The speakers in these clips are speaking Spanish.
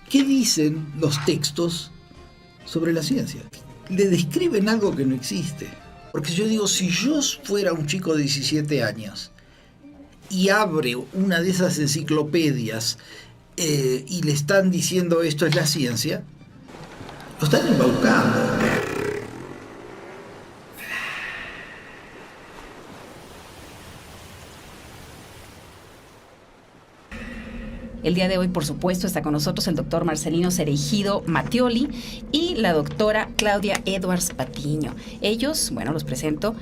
¿Qué dicen los textos sobre la ciencia? Le describen algo que no existe. Porque yo digo, si yo fuera un chico de 17 años y abre una de esas enciclopedias y le están diciendo esto es la ciencia, lo están embaucando. El día de hoy, por supuesto, está con nosotros el doctor Marcelino Cereijido Mattioli y la doctora Claudia Edwards Patiño. Ellos, bueno, los presento.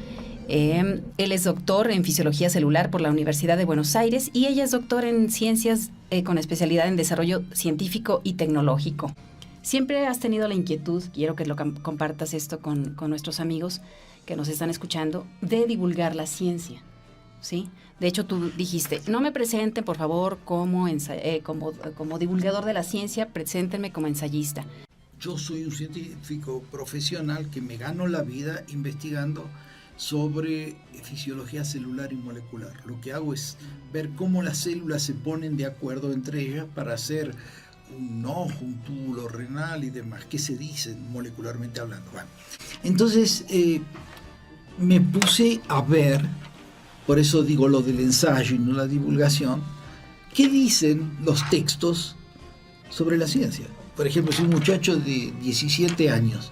Él es doctor en Fisiología Celular por la Universidad de Buenos Aires y ella es doctora en Ciencias con especialidad en Desarrollo Científico y Tecnológico. Siempre has tenido la inquietud, quiero que lo compartas esto con nuestros amigos que nos están escuchando, de divulgar la ciencia, ¿sí? De hecho, tú dijiste, no me presenten, por favor, como divulgador de la ciencia, preséntenme como ensayista. Yo soy un científico profesional que me gano la vida investigando sobre fisiología celular y molecular. Lo que hago es ver cómo las células se ponen de acuerdo entre ellas para hacer un ojo, un túbulo renal y demás. ¿Qué se dicen molecularmente hablando? Bueno, entonces me puse a ver, por eso digo lo del ensayo y no la divulgación, ¿qué dicen los textos sobre la ciencia? Por ejemplo, si un muchacho de 17 años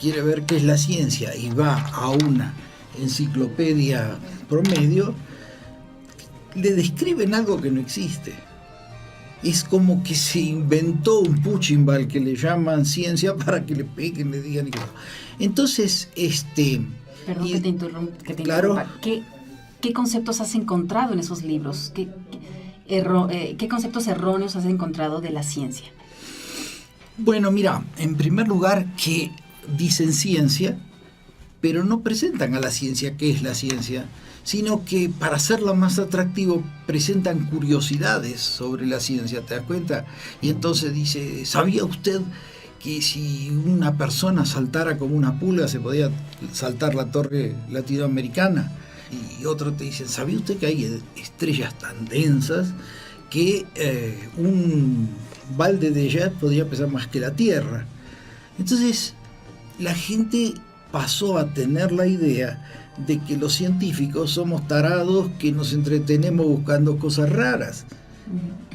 quiere ver qué es la ciencia y va a una enciclopedia promedio, le describen algo que no existe. Es como que se inventó un puchimbal que le llaman ciencia para que le peguen, le digan y que no. Entonces, Perdón que te interrumpa. Claro. ¿Qué conceptos has encontrado en esos libros? ¿Qué conceptos erróneos has encontrado de la ciencia? Bueno, mira, en primer lugar que dicen ciencia, pero no presentan a la ciencia qué es la ciencia, sino que para hacerla más atractivo presentan curiosidades sobre la ciencia, ¿te das cuenta? Y entonces dice, ¿sabía usted que si una persona saltara como una pulga se podía saltar la torre latinoamericana? Y otro te dicen, ¿sabía usted que hay estrellas tan densas que un balde de ellas podría pesar más que la Tierra? Entonces la gente pasó a tener la idea de que los científicos somos tarados que nos entretenemos buscando cosas raras.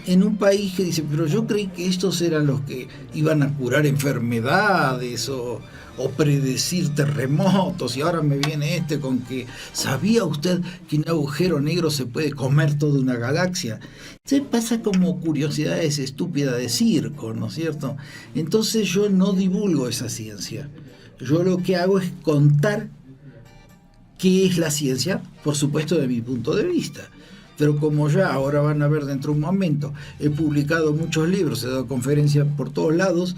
En un país que dice, pero yo creí que estos eran los que iban a curar enfermedades o predecir terremotos, y ahora me viene con que, ¿sabía usted que un agujero negro se puede comer toda una galaxia? Se pasa como curiosidades estúpidas de circo, ¿no es cierto? Entonces yo no divulgo esa ciencia. Yo lo que hago es contar qué es la ciencia, por supuesto de mi punto de vista. Pero como ya ahora van a ver dentro de un momento, he publicado muchos libros, he dado conferencias por todos lados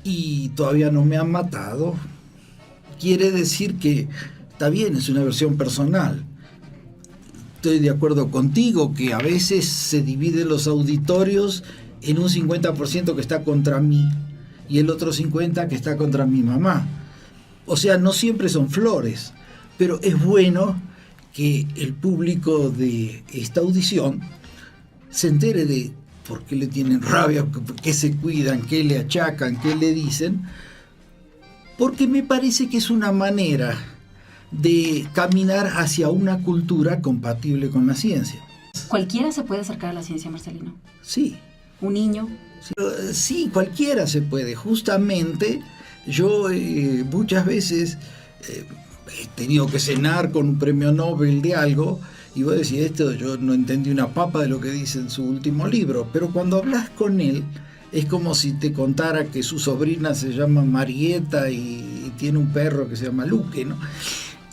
y todavía no me han matado. Quiere decir que está bien, es una versión personal. Estoy de acuerdo contigo que a veces se dividen los auditorios en un 50% que está contra mí y el otro 50% que está contra mi mamá. O sea, no siempre son flores, pero es bueno que el público de esta audición se entere de por qué le tienen rabia, por qué se cuidan, qué le achacan, qué le dicen, porque me parece que es una manera de caminar hacia una cultura compatible con la ciencia. ¿Cualquiera se puede acercar a la ciencia, Marcelino? Sí. ¿Un niño? Sí, cualquiera se puede. Justamente yo muchas veces he tenido que cenar con un premio Nobel de algo y vos decís, esto yo no entendí una papa de lo que dice en su último libro, pero cuando hablas con él es como si te contara que su sobrina se llama Marieta y tiene un perro que se llama Luque, ¿no?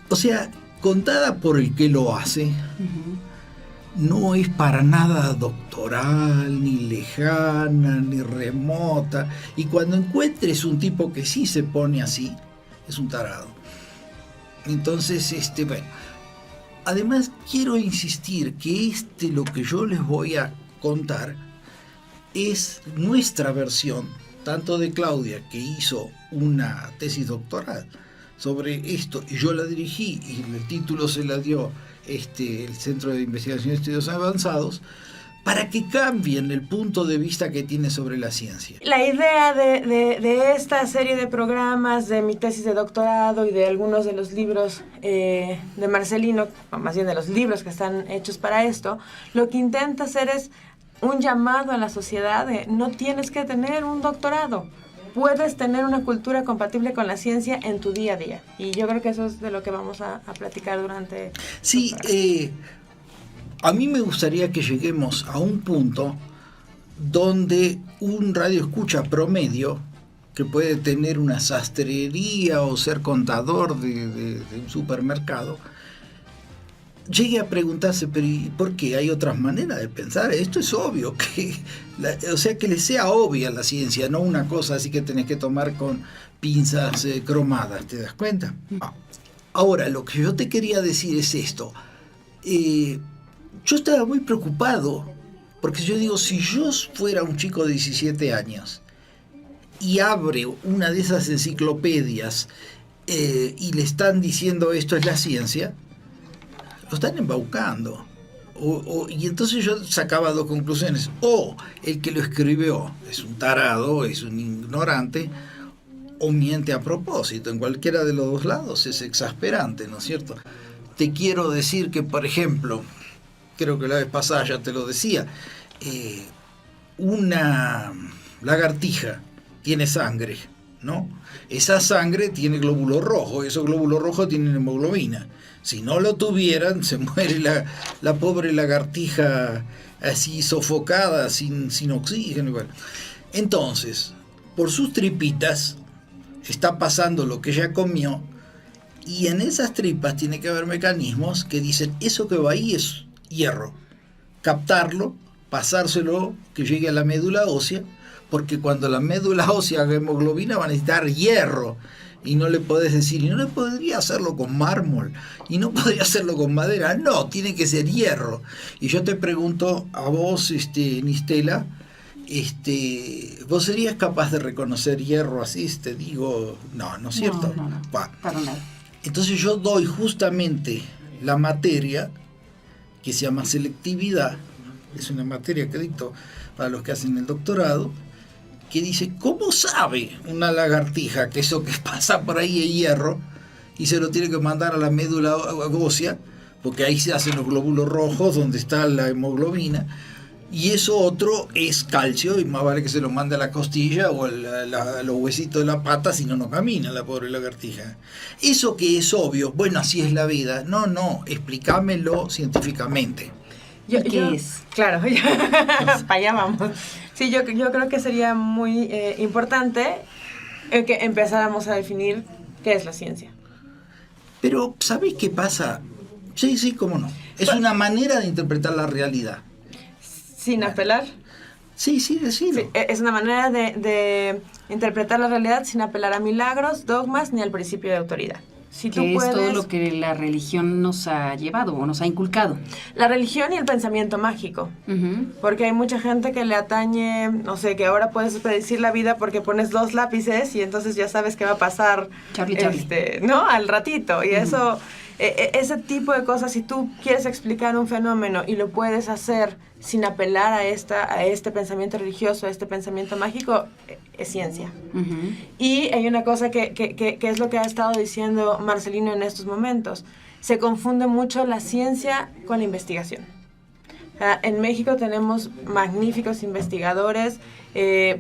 O sea, contada por el que lo hace, no es para nada doctoral, ni lejana, ni remota, y cuando encuentres un tipo que sí se pone así, es un tarado. Entonces, bueno, además quiero insistir que lo que yo les voy a contar es nuestra versión, tanto de Claudia, que hizo una tesis doctoral sobre esto, y yo la dirigí, y el título se la dio el Centro de Investigación y Estudios Avanzados, para que cambien el punto de vista que tiene sobre la ciencia. La idea de esta serie de programas, de mi tesis de doctorado y de algunos de los libros de Marcelino, o más bien de los libros que están hechos para esto, lo que intenta hacer es un llamado a la sociedad de no tienes que tener un doctorado, puedes tener una cultura compatible con la ciencia en tu día a día. Y yo creo que eso es de lo que vamos a platicar durante... Sí, a mí me gustaría que lleguemos a un punto donde un radioescucha promedio, que puede tener una sastrería o ser contador de un supermercado, llegue a preguntarse, pero ¿y por qué? ¿Hay otras maneras de pensar? Esto es obvio, que le sea obvia la ciencia, no una cosa así que tenés que tomar con pinzas cromadas, ¿te das cuenta? Ahora, lo que yo te quería decir es esto. Yo estaba muy preocupado, porque yo digo, si yo fuera un chico de 17 años y abre una de esas enciclopedias y le están diciendo esto es la ciencia, lo están embaucando. Y entonces yo sacaba dos conclusiones. O el que lo escribió es un tarado, es un ignorante, o miente a propósito. En cualquiera de los dos lados es exasperante, ¿no es cierto? Te quiero decir que, por ejemplo, creo que la vez pasada ya te lo decía, una lagartija tiene sangre, ¿no? Esa sangre tiene glóbulos rojos, esos glóbulos rojos tienen hemoglobina. Si no lo tuvieran, se muere la pobre lagartija así sofocada, sin oxígeno. Bueno. Entonces, por sus tripitas está pasando lo que ella comió, y en esas tripas tiene que haber mecanismos que dicen, eso que va ahí es hierro. Captarlo, pasárselo, que llegue a la médula ósea, porque cuando la médula ósea haga hemoglobina va a necesitar hierro. Y no le podés decir, y no le podría hacerlo con mármol, y no podría hacerlo con madera, no, tiene que ser hierro. Y yo te pregunto a vos, Nistela, ¿vos serías capaz de reconocer hierro así? Te digo, no, ¿no es cierto? No, para nada. Entonces yo doy justamente la materia que se llama selectividad, es una materia que dicto para los que hacen el doctorado, que dice, ¿cómo sabe una lagartija que eso que pasa por ahí es hierro y se lo tiene que mandar a la médula ósea, porque ahí se hacen los glóbulos rojos donde está la hemoglobina, y eso otro es calcio, y más vale que se lo mande a la costilla o los huesitos de la pata, si no, no camina la pobre lagartija. Eso que es obvio, bueno, así es la vida. No, explícamelo científicamente. ¿Qué es? Claro, para allá vamos. Sí, yo creo que sería muy importante que empezáramos a definir qué es la ciencia. Pero, ¿sabéis qué pasa? Sí, cómo no. Es una manera de interpretar la realidad. ¿Sin apelar? Sí, decilo. Sí, es una manera de interpretar la realidad sin apelar a milagros, dogmas ni al principio de autoridad. Si tú que puedes, es todo lo que la religión nos ha llevado o nos ha inculcado. La religión y el pensamiento mágico. Uh-huh. Porque hay mucha gente que le atañe, no sé, que ahora puedes predecir la vida porque pones 2 lápices y entonces ya sabes qué va a pasar, Charlie. ¿no? Al ratito. Y uh-huh. eso, ese tipo de cosas, si tú quieres explicar un fenómeno y lo puedes hacer sin apelar a este pensamiento religioso, a este pensamiento mágico, es ciencia. Uh-huh. Y hay una cosa que es lo que ha estado diciendo Marcelino en estos momentos. Se confunde mucho la ciencia con la investigación. En México tenemos magníficos investigadores,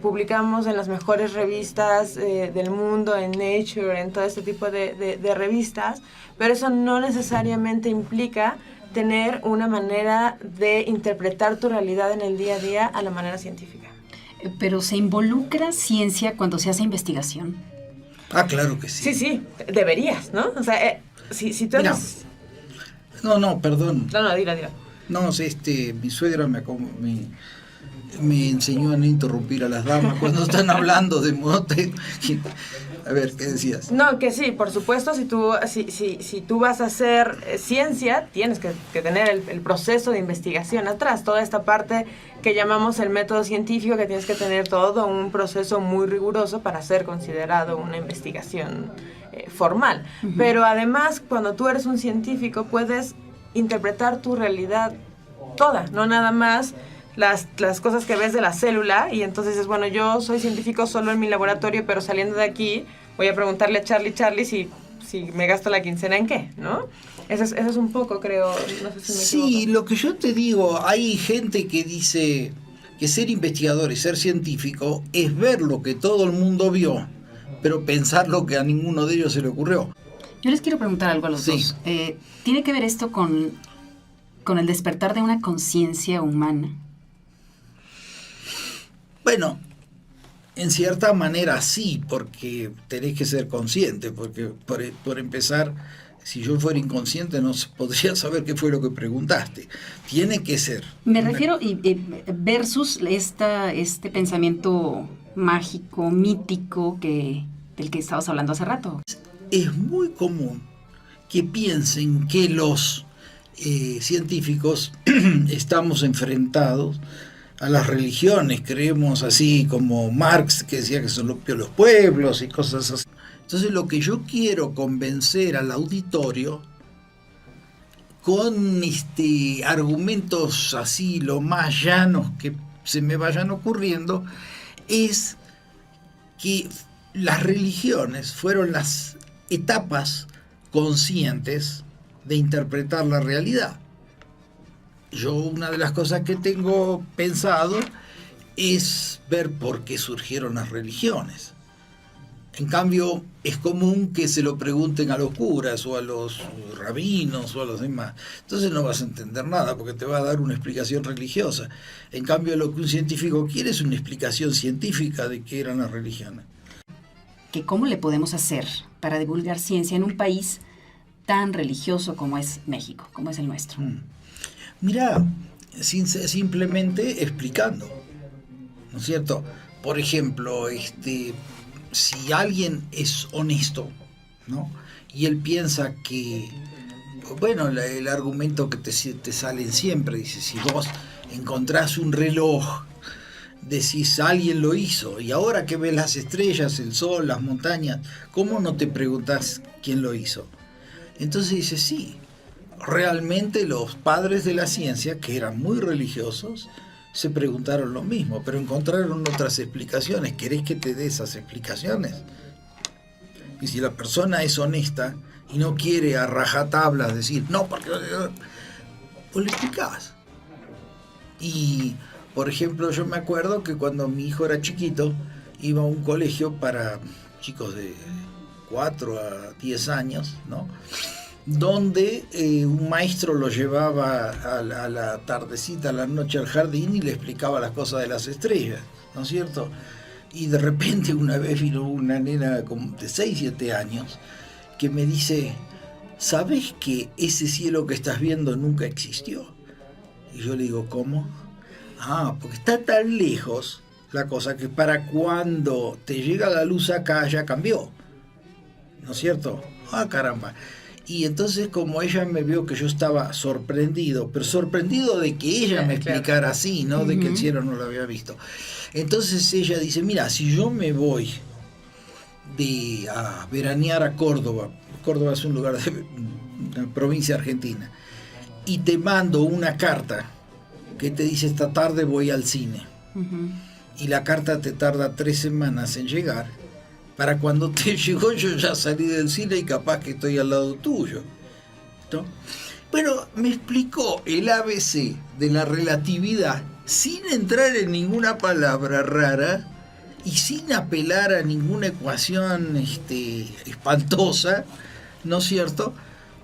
publicamos en las mejores revistas del mundo, en Nature, en todo este tipo de revistas, pero eso no necesariamente implica tener una manera de interpretar tu realidad en el día a día a la manera científica. Pero ¿se involucra ciencia cuando se hace investigación? Ah, claro que sí. Sí, deberías, ¿no? O sea, si tú eres... No, perdón. No, dilo. No, mi suegra me enseñó a no interrumpir a las damas cuando están hablando de modo. A ver, ¿qué decías? No, que sí, por supuesto, si tú vas a hacer ciencia, tienes que tener el proceso de investigación atrás, toda esta parte que llamamos el método científico, que tienes que tener todo un proceso muy riguroso para ser considerado una investigación formal. Uh-huh. Pero además, cuando tú eres un científico, puedes interpretar tu realidad toda, no nada más las cosas que ves de la célula, y entonces dices, bueno, yo soy científico solo en mi laboratorio, pero saliendo de aquí voy a preguntarle a Charlie si me gasto la quincena en qué, ¿no? Eso es un poco, creo, no sé si me equivoco. Sí, lo que yo te digo, hay gente que dice que ser investigador y ser científico es ver lo que todo el mundo vio, pero pensar lo que a ninguno de ellos se le ocurrió. Yo les quiero preguntar algo a los dos. ¿Tiene que ver esto con el despertar de una conciencia humana? Bueno, en cierta manera sí, porque tenés que ser consciente, porque por empezar, si yo fuera inconsciente no podría saber qué fue lo que preguntaste. Tiene que ser. Me refiero versus este pensamiento mágico, mítico, del que estabas hablando hace rato. Es muy común que piensen que los científicos estamos enfrentados a las religiones, creemos así como Marx, que decía que son los pueblos y cosas así. Entonces lo que yo quiero convencer al auditorio con argumentos así lo más llanos que se me vayan ocurriendo es que las religiones fueron las etapas conscientes de interpretar la realidad. Yo una de las cosas que tengo pensado es ver por qué surgieron las religiones. En cambio, es común que se lo pregunten a los curas o a los rabinos o a los demás. Entonces no vas a entender nada porque te va a dar una explicación religiosa. En cambio, lo que un científico quiere es una explicación científica de qué eran las religiones. ¿Cómo le podemos hacer para divulgar ciencia en un país tan religioso como es México, como es el nuestro? Mirá, simplemente explicando, ¿no es cierto? Por ejemplo, si alguien es honesto, ¿no? Y él piensa que, bueno, el argumento que te salen siempre, dice, si vos encontrás un reloj, decís, alguien lo hizo, y ahora que ves las estrellas, el sol, las montañas, ¿cómo no te preguntás quién lo hizo? Entonces dice, sí, realmente los padres de la ciencia, que eran muy religiosos, se preguntaron lo mismo, pero encontraron otras explicaciones. ¿Querés que te dé esas explicaciones? Y si la persona es honesta y no quiere a rajatablas decir, no, porque... pues le explicás. Y, por ejemplo, yo me acuerdo que cuando mi hijo era chiquito, iba a un colegio para chicos de 4 a 10 años, ¿no? Donde un maestro lo llevaba a la tardecita, a la noche al jardín y le explicaba las cosas de las estrellas, ¿no es cierto? Y de repente una vez vino una nena como de 6, 7 años que me dice, ¿sabes que ese cielo que estás viendo nunca existió? Y yo le digo, ¿cómo? Ah, porque está tan lejos la cosa que para cuando te llega la luz acá ya cambió, ¿no es cierto? Ah, caramba. Y entonces como ella me vio que yo estaba sorprendido, pero sorprendido de que ella me explicara así, ¿no? De que el cielo no lo había visto. Entonces ella dice, mira, si yo me voy a veranear a Córdoba, Córdoba es un lugar de una provincia argentina, y te mando una carta que te dice esta tarde voy al cine, y la carta te tarda 3 semanas en llegar, para cuando te llegó yo ya salí del cine y capaz que estoy al lado tuyo, ¿no? Bueno, me explicó el ABC de la relatividad sin entrar en ninguna palabra rara y sin apelar a ninguna ecuación espantosa, ¿no es cierto?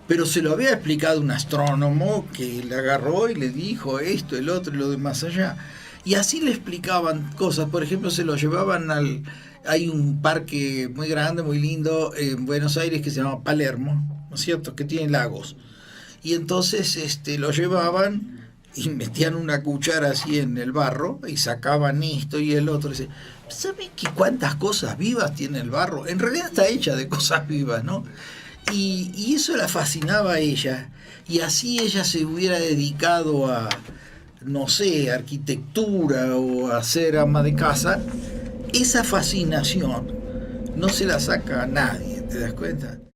Pero se lo había explicado un astrónomo que le agarró y le dijo esto, el otro y lo de más allá. Y así le explicaban cosas. Por ejemplo, se lo llevaban hay un parque muy grande, muy lindo en Buenos Aires que se llama Palermo, ¿no es cierto?, que tiene lagos. Y entonces lo llevaban y metían una cuchara así en el barro y sacaban esto y el otro. Y dice, ¿saben qué cuántas cosas vivas tiene el barro? En realidad está hecha de cosas vivas, ¿no? Y eso la fascinaba a ella. Y así ella se hubiera dedicado a, no sé, arquitectura o a ser ama de casa, esa fascinación no se la saca a nadie, ¿te das cuenta?